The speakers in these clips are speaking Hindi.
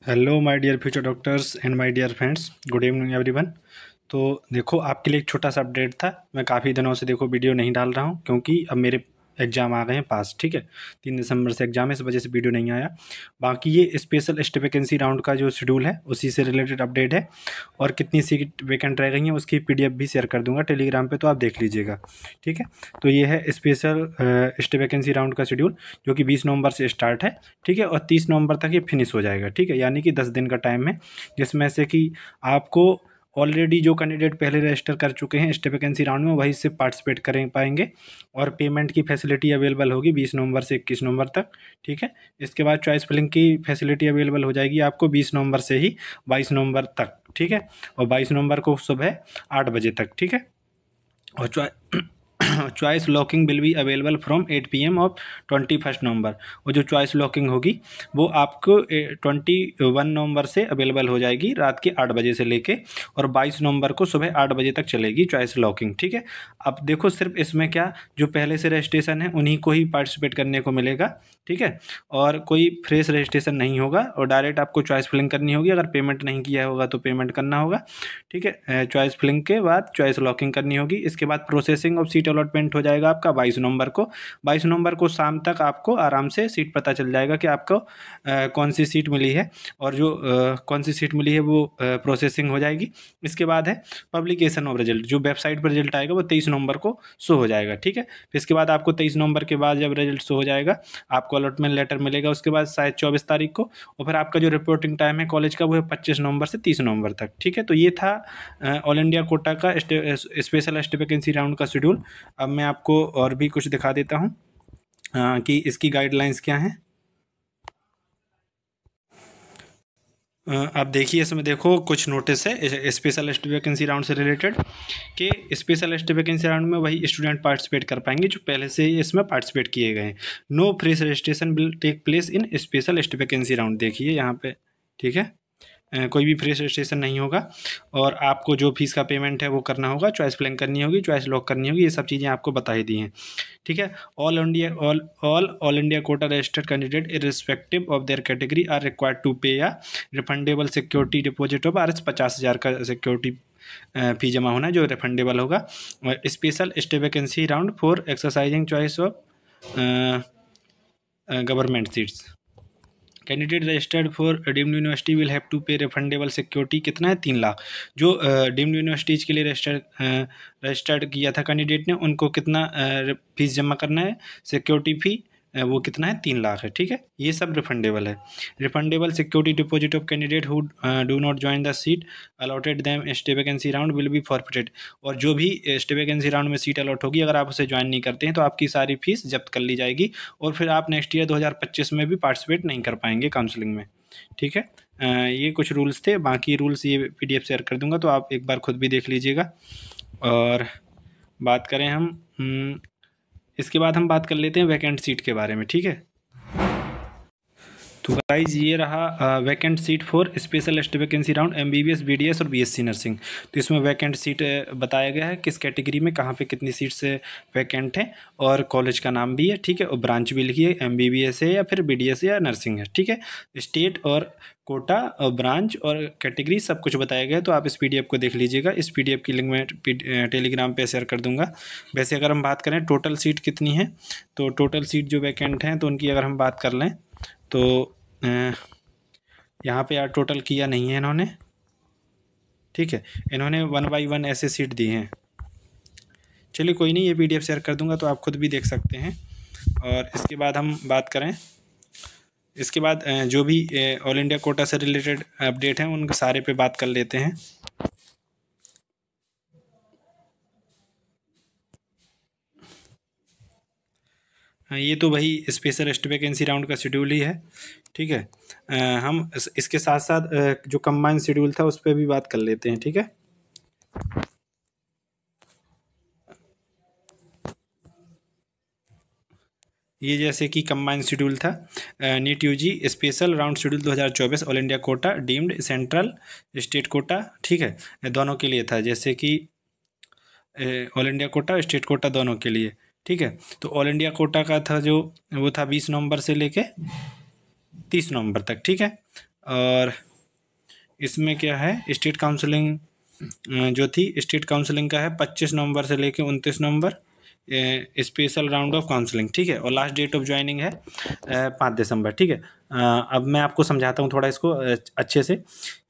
Hello my dear future doctors and my dear friends, good evening everyone. तो देखो, आपके लिए एक छोटा सा अपडेट था। मैं काफ़ी दिनों से वीडियो नहीं डाल रहा हूँ क्योंकि अब मेरे एग्ज़ाम आ गए हैं पास। ठीक है, 3 दिसंबर से एग्ज़ाम है, इस वजह से वीडियो नहीं आया। बाकी ये स्पेशल स्टेट वैकेंसी राउंड का जो शेड्यूल है उसी से रिलेटेड अपडेट है, और कितनी सीट वैकेंट रह गई हैं उसकी PDF भी शेयर कर दूंगा टेलीग्राम पे, तो आप देख लीजिएगा। ठीक है, तो ये है स्पेशल स्टेट वैकेंसी राउंड का शेड्यूल, जो कि 20 नवंबर से स्टार्ट है। ठीक है, और 30 नवंबर तक ये फिनिश हो जाएगा। ठीक है, यानी कि 10 दिन का टाइम है, जिसमें से कि आपको ऑलरेडी जो कैंडिडेट पहले रजिस्टर कर चुके हैं स्टेट वैकेंसी राउंड में वही से पार्टिसिपेट कर पाएंगे, और पेमेंट की फैसिलिटी अवेलेबल होगी 20 नवंबर से 21 नवंबर तक। ठीक है, इसके बाद चॉइस फिलिंग की फैसिलिटी अवेलेबल हो जाएगी आपको 20 नवंबर से ही 22 नवंबर तक। ठीक है, और 22 नवंबर को सुबह 8 बजे तक। ठीक है, और choice locking will be available from 8 PM of 21 नवंबर। और जो चॉइस लॉकिंग होगी वो आपको 21 नवंबर से अवेलेबल हो जाएगी रात के 8 बजे से लेके, और 22 नवंबर को सुबह 8 बजे तक चलेगी चॉइस लॉकिंग। ठीक है, अब देखो सिर्फ इसमें क्या, जो पहले से रजिस्ट्रेशन है उन्हीं को ही पार्टिसिपेट करने को मिलेगा। ठीक है, और कोई फ्रेश रजिस्ट्रेशन नहीं होगा, और डायरेक्ट आपको चॉइस फिलिंग करनी होगी। अगर पेमेंट नहीं किया होगा तो पेमेंट करना होगा। ठीक है, चॉइस फिलिंग के बाद चॉइस लॉकिंग करनी होगी। इसके बाद प्रोसेसिंग ऑफ सीट अलॉटमेंट हो जाएगा आपका 22 नवंबर को। 22 नवंबर को शाम तक आपको आराम से सीट पता चल जाएगा कि आपको कौन सी सीट मिली है, और जो कौन सी सीट मिली है वो प्रोसेसिंग हो जाएगी। इसके बाद है पब्लिकेशन ऑफ रिजल्ट, जो वेबसाइट पर रिजल्ट आएगा वो 23 नवंबर को शो हो जाएगा। ठीक है, फिर इसके बाद आपको 23 नवंबर के बाद जब रिजल्ट शो हो जाएगा आपको अलॉटमेंट लेटर मिलेगा उसके बाद शायद 24 तारीख को, और फिर आपका जो रिपोर्टिंग टाइम है कॉलेज का वो है 25 नवंबर से 30 नवंबर तक। ठीक है, तो ये था ऑल इंडिया कोटा का स्पेशल स्टेट वैकेंसी राउंड का शेड्यूल। अब मैं आपको और भी कुछ दिखा देता हूँ कि इसकी गाइडलाइंस क्या हैं। आप देखिए, इसमें देखो कुछ नोटिस है स्पेशल स्टेट वैकेंसी राउंड से रिलेटेड, कि स्पेशल स्टेट वैकेंसी राउंड में वही स्टूडेंट पार्टिसिपेट कर पाएंगे जो पहले से ही इसमें पार्टिसिपेट किए गए हैं। No fresh registration will take place in special state vacancy round, देखिए यहाँ पे। ठीक है, कोई भी फ्रेश रजिस्ट्रेशन नहीं होगा, और आपको जो फीस का पेमेंट है वो करना होगा, चॉइस फिलिंग करनी होगी, चॉइस लॉक करनी होगी, ये सब चीज़ें आपको बता ही दी हैं। ठीक है, all India quota registered candidate irrespective of their category are required to pay या refundable security deposit of RS 50,000 का सिक्योरिटी फी जमा होना है जो रिफंडेबल होगा। और special state vacancy round for exercising choice of government seats, candidate registered for deemed university will have to pay refundable security, कितना है 3 लाख। जो डीम्ड यूनिवर्सिटीज़ के लिए रजिस्टर्ड किया था कैंडिडेट ने, उनको कितना फीस जमा करना है सिक्योरिटी फ़ी, वो कितना है 3 लाख है। ठीक है, ये सब रिफंडेबल है। Refundable security deposit of candidate who do not join the seat allotted them stay vacancy round will be forfeited, और जो भी स्टे वैकेंसी राउंड में सीट अलॉट होगी अगर आप उसे ज्वाइन नहीं करते हैं तो आपकी सारी फीस जब्त कर ली जाएगी, और फिर आप नेक्स्ट ईयर 2025 में भी पार्टिसिपेट नहीं कर पाएंगे काउंसलिंग में। ठीक है, ये कुछ रूल्स थे, बाकी रूल्स ये PDF शेयर कर दूंगा तो आप एक बार खुद भी देख लीजिएगा। और बात करें हम इसके बाद हम बात कर लेते हैं वैकेंट सीट के बारे में। ठीक है, तो गाइज ये रहा vacant seat for special state vacancy round MBBS BDS और BSc नर्सिंग। तो इसमें वैकेंट सीट बताया गया है किस कैटेगरी में कहाँ पे कितनी सीट्स वैकेंट हैं, और कॉलेज का नाम भी है। ठीक है, और ब्रांच भी लिखी है MBBS है या फिर BDS या नर्सिंग है। ठीक है, स्टेट और कोटा और ब्रांच और कैटेगरी सब कुछ बताया गया है, तो आप इस PDF को देख लीजिएगा। इस PDF की लिंक मैं टेलीग्राम पे शेयर कर दूंगा। वैसे अगर हम बात करें टोटल सीट कितनी है, तो टोटल सीट जो वैकेंट हैं तो उनकी अगर हम बात कर लें तो यहाँ पे यार टोटल किया नहीं है इन्होंने। ठीक है, इन्होंने 1 by 1 ऐसे सीट दी हैं। चलिए कोई नहीं, ये PDF शेयर कर दूंगा तो आप खुद भी देख सकते हैं। और इसके बाद हम बात करें, इसके बाद जो भी ऑल इंडिया कोटा से रिलेटेड अपडेट हैं उनके सारे पे बात कर लेते हैं। ये तो वही स्पेशल स्टेट वैकेंसी राउंड का शेड्यूल ही है। ठीक है, हम इसके साथ साथ जो कंबाइंड शेड्यूल था उस पर भी बात कर लेते हैं। ठीक है, ये जैसे कि कंबाइंड शेड्यूल था NEET UG special round schedule 2024 all India quota deemed central state quota. ठीक है, दोनों के लिए था, जैसे कि all India quota state quota दोनों के लिए। ठीक है, तो ऑल इंडिया कोटा का था जो वो था 20 नवंबर से लेके 30 नवंबर तक। ठीक है, और इसमें क्या है, स्टेट काउंसलिंग जो थी, स्टेट काउंसलिंग का है 25 नवंबर से लेके 29 नवंबर स्पेशल राउंड ऑफ काउंसलिंग, ठीक है। और लास्ट डेट ऑफ ज्वाइनिंग है 5 दिसंबर, ठीक है। अब मैं आपको समझाता हूँ थोड़ा इसको अच्छे से,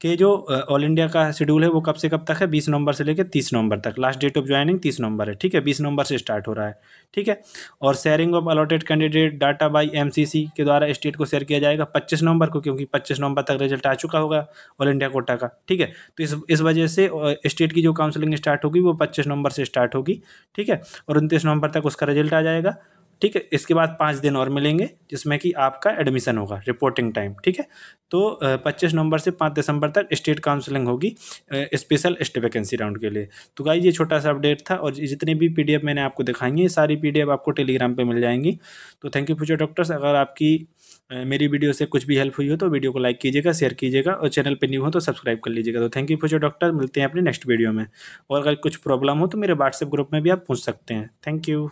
कि जो ऑल इंडिया का शेड्यूल है वो कब से कब तक है, 20 नवंबर से लेकर 30 नवंबर तक। लास्ट डेट ऑफ ज्वाइनिंग 30 नवंबर है, ठीक है। 20 नवंबर से स्टार्ट हो रहा है, ठीक है। और sharing of allotted candidate data by MCC के द्वारा स्टेट को शेयर किया जाएगा 25 नवंबर को, क्योंकि 25 नवंबर तक रिजल्ट आ चुका होगा ऑल इंडिया कोटा का, ठीक है। तो इस वजह से स्टेट की जो काउंसलिंग स्टार्ट होगी वो 25 नवंबर से स्टार्ट होगी, ठीक है। और 29 नवंबर तक उसका रिजल्ट आ जाएगा, ठीक है। इसके बाद 5 दिन और मिलेंगे जिसमें कि आपका एडमिशन होगा, रिपोर्टिंग टाइम, ठीक है। तो 25 नवंबर से 5 दिसंबर तक स्टेट काउंसलिंग होगी स्पेशल स्टेट वैकेंसी राउंड के लिए। तो गाइस ये छोटा सा अपडेट था, और जितने भी पीडीएफ मैंने आपको दिखाई है, ये सारी पीडीएफ आपको टेलीग्राम पे मिल जाएंगी। तो थैंक यू फ्यूचर डॉक्टर्स। अगर आपकी मेरी वीडियो से कुछ भी हेल्प हुई हो तो वीडियो को लाइक कीजिएगा, शेयर कीजिएगा, और चैनल पे न्यू हो तो सब्सक्राइब कर लीजिएगा। तो थैंक यू फ्यूचर डॉक्टर, मिलते हैं अपने नेक्स्ट वीडियो में। और अगर कुछ प्रॉब्लम हो तो मेरे व्हाट्सएप ग्रुप में भी आप पूछ सकते हैं। Thank you.